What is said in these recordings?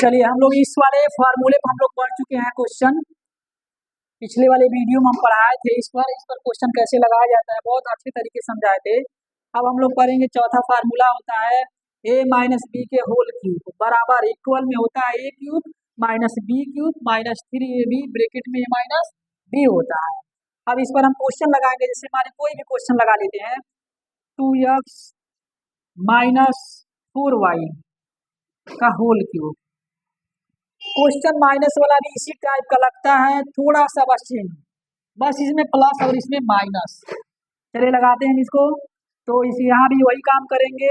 चलिए हम लोग इस वाले फार्मूले पर हम लोग पढ़ चुके हैं क्वेश्चन। पिछले वाले वीडियो में हम पढ़ाए थे इस पर क्वेश्चन कैसे लगाया जाता है, बहुत अच्छे तरीके से समझाए थे। अब हम लोग पढ़ेंगे चौथा फार्मूला होता है a माइनस बी के होल क्यूब बराबर इक्वल में होता है a cube minus B cube minus 3ab bracket में a माइनस बी होता है। अब इस पर हम क्वेश्चन लगाएंगे, जैसे हमारे कोई भी क्वेश्चन लगा लेते हैं 2x माइनस 4y का होल क्यूब। क्वेश्चन माइनस वाला भी इसी टाइप का लगता है, थोड़ा सा बस चेंज, बस इसमें प्लस और इसमें माइनस। चलिए लगाते हैं इसको, तो इस यहाँ भी वही काम करेंगे।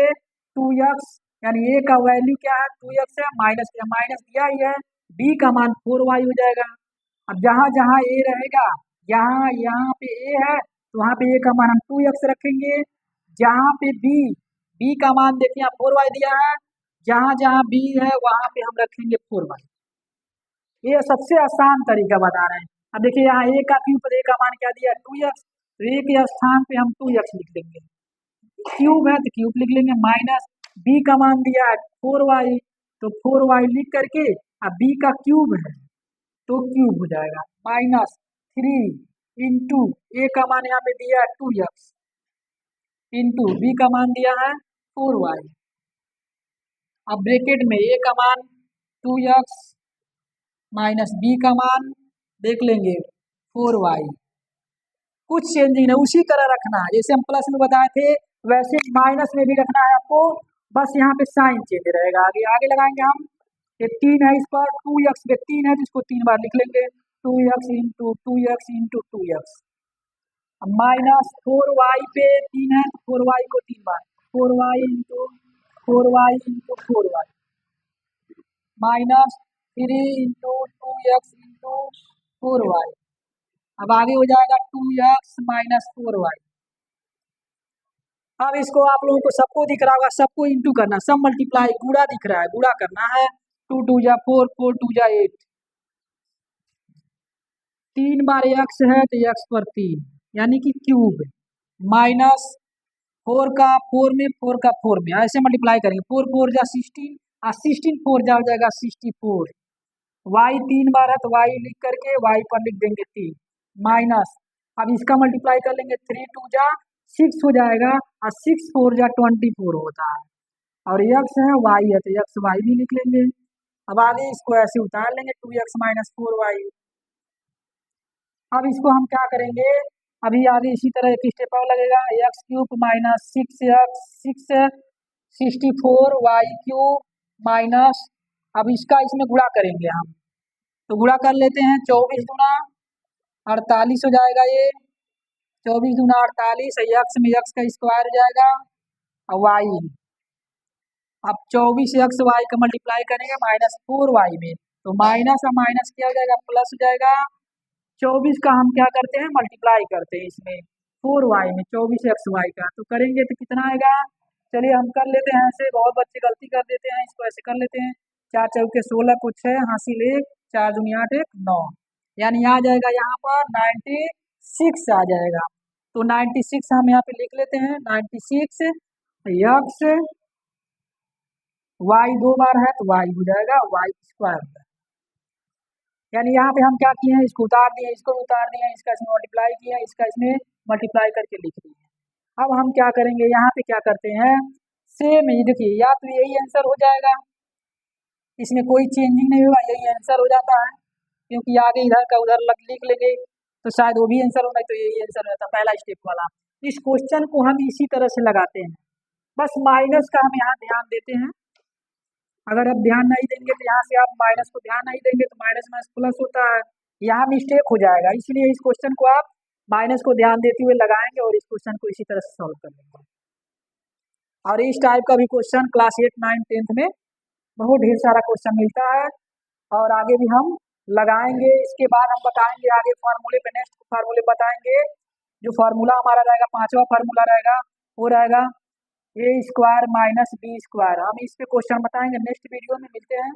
2x यानी a का वैल्यू क्या है 2x है, माइनस दिया ही है, b का मान 4y हो जाएगा। अब जहाँ जहाँ a रहेगा, यहाँ पे a है तो वहाँ पे a का मान हम 2x रखेंगे। जहाँ पे b का मान देखिए यहाँ 4y दिया है, जहाँ जहाँ b है वहाँ पे हम रखेंगे 4y। ये सबसे आसान तरीका बता रहे हैं। अब देखिए यहाँ a का क्यूब पर a का मान क्या दिया 2x, तो a के स्थान पे हम 2x लिख देंगे, क्यूब है तो क्यूब लिख लेंगे, माइनस b का मान दिया है 4y, तो 4y लिख करके अब b का क्यूब है तो क्यूब हो जाएगा, माइनस 3 इंटू a का मान यहाँ पे दिया है 2x इंटू b का मान दिया है 4y। अब ब्रैकेट में a का मान 2x माइनस b का मान देख लेंगे 4y। कुछ चेंजिंग नहीं, उसी तरह रखना है जैसे हम प्लस में बताए थे वैसे माइनस में भी रखना है आपको, बस यहाँ पे साइन चेंज रहेगा। आगे लगाएंगे हम, ये 3 है, इस पर 2x पे 3 है तो इसको 3 बार लिख लेंगे, 2x into 2x minus 4y पे 3 है तो 4y को 3 बार, 4y into 4y minus 3 into 2x into 4y। अब आगे हो जाएगा 2x माइनस 4y। अब इसको आप लोगों को सबको दिख रहा होगा, सबको इंटू करना, सब मल्टीप्लाई, गुणा दिख रहा है, गुणा करना है। 2 2 जा 4, 4 2 जा 8, 3 बार x है तो x पर 3 यानी कि क्यूब, माइनस 4 का 4 में 4 का 4 में ऐसे मल्टीप्लाई करेंगे, 4 4 जा 16 और 16 4 जा हो जाएगा 64। y 3 बार है तो y लिख करके y पर लिख देंगे 3 माइनस, अब इसका मल्टीप्लाई कर लेंगे, 3 2 जा 6 हो जाएगा और 6 4 जा 24 होता है, और x है y है तो x y भी लिख लेंगे। अब आगे इसको ऐसे उतार लेंगे 2x माइनस 4y। अब इसको हम क्या करेंगे, अभी आगे इसी तरह एक स्टेप और लगेगा, x cube minus 6x 64 y cube minus, अब इसका इसमें गुणा करेंगे हम, तो गुणा कर लेते हैं, 24 दूना 48 हो जाएगा, ये 24 दूना 48, एक्स में एक्स का स्क्वायर हो जाएगा और वाई, अब 24x y का मल्टीप्लाई करेंगे माइनस 4y में, तो माइनस और माइनस क्या हो जाएगा प्लस हो जाएगा। 24 का हम क्या करते हैं मल्टीप्लाई करते हैं इसमें 4y में 24xy का, तो करेंगे तो कितना आएगा। चलिए हम कर लेते हैं ऐसे, बहुत बच्चे गलती कर देते हैं, इसको ऐसे कर लेते हैं, 4 चौके 16 को 6 हासिल 1 4 दूनी 8 1 9, यानी आ जाएगा यहाँ पर 96 आ जाएगा। तो 96 हम यहाँ पे लिख लेते हैं, 96 x y 2 बार है तो y हो जाएगा y स्क्वायर, यानी यहाँ पे हम क्या किए हैं, इसको उतार दिए, इसको उतार दिए, इसका इसमें मल्टीप्लाई किया, इसका इसमें मल्टीप्लाई करके लिख दिए। अब हम क्या करेंगे, यहाँ पे क्या करते हैं सेम, ये देखिए या तो यही आंसर हो जाएगा, इसमें कोई चेंजिंग नहीं होगा, यही आंसर हो जाता है, क्योंकि आगे इधर का उधर लिख लेंगे तो शायद वो भी आंसर होना, तो यही आंसर रहता पहला स्टेप वाला। इस क्वेश्चन को हम इसी तरह से लगाते हैं, बस माइनस का हम यहाँ ध्यान देते हैं, अगर आप ध्यान नहीं देंगे तो यहाँ से आप माइनस को ध्यान नहीं देंगे तो माइनस माइनस प्लस होता है, यहाँ मिस्टेक हो जाएगा, इसलिए इस क्वेश्चन को आप माइनस को ध्यान देते हुए लगाएंगे और इस क्वेश्चन को इसी तरह से सॉल्व कर लेंगे। और इस टाइप का भी क्वेश्चन क्लास 8 9 10th में बहुत ढेर सारा क्वेश्चन मिलता है, और आगे भी हम लगाएंगे। इसके बाद हम बताएंगे आगे फार्मूले पे, नेक्स्ट फार्मूले बताएंगे, जो फार्मूला हमारा रहेगा 5वां फार्मूला रहेगा वो रहेगा a square minus B square. हम इस पे क्वेश्चन बताएंगे नेक्स्ट वीडियो में, मिलते हैं।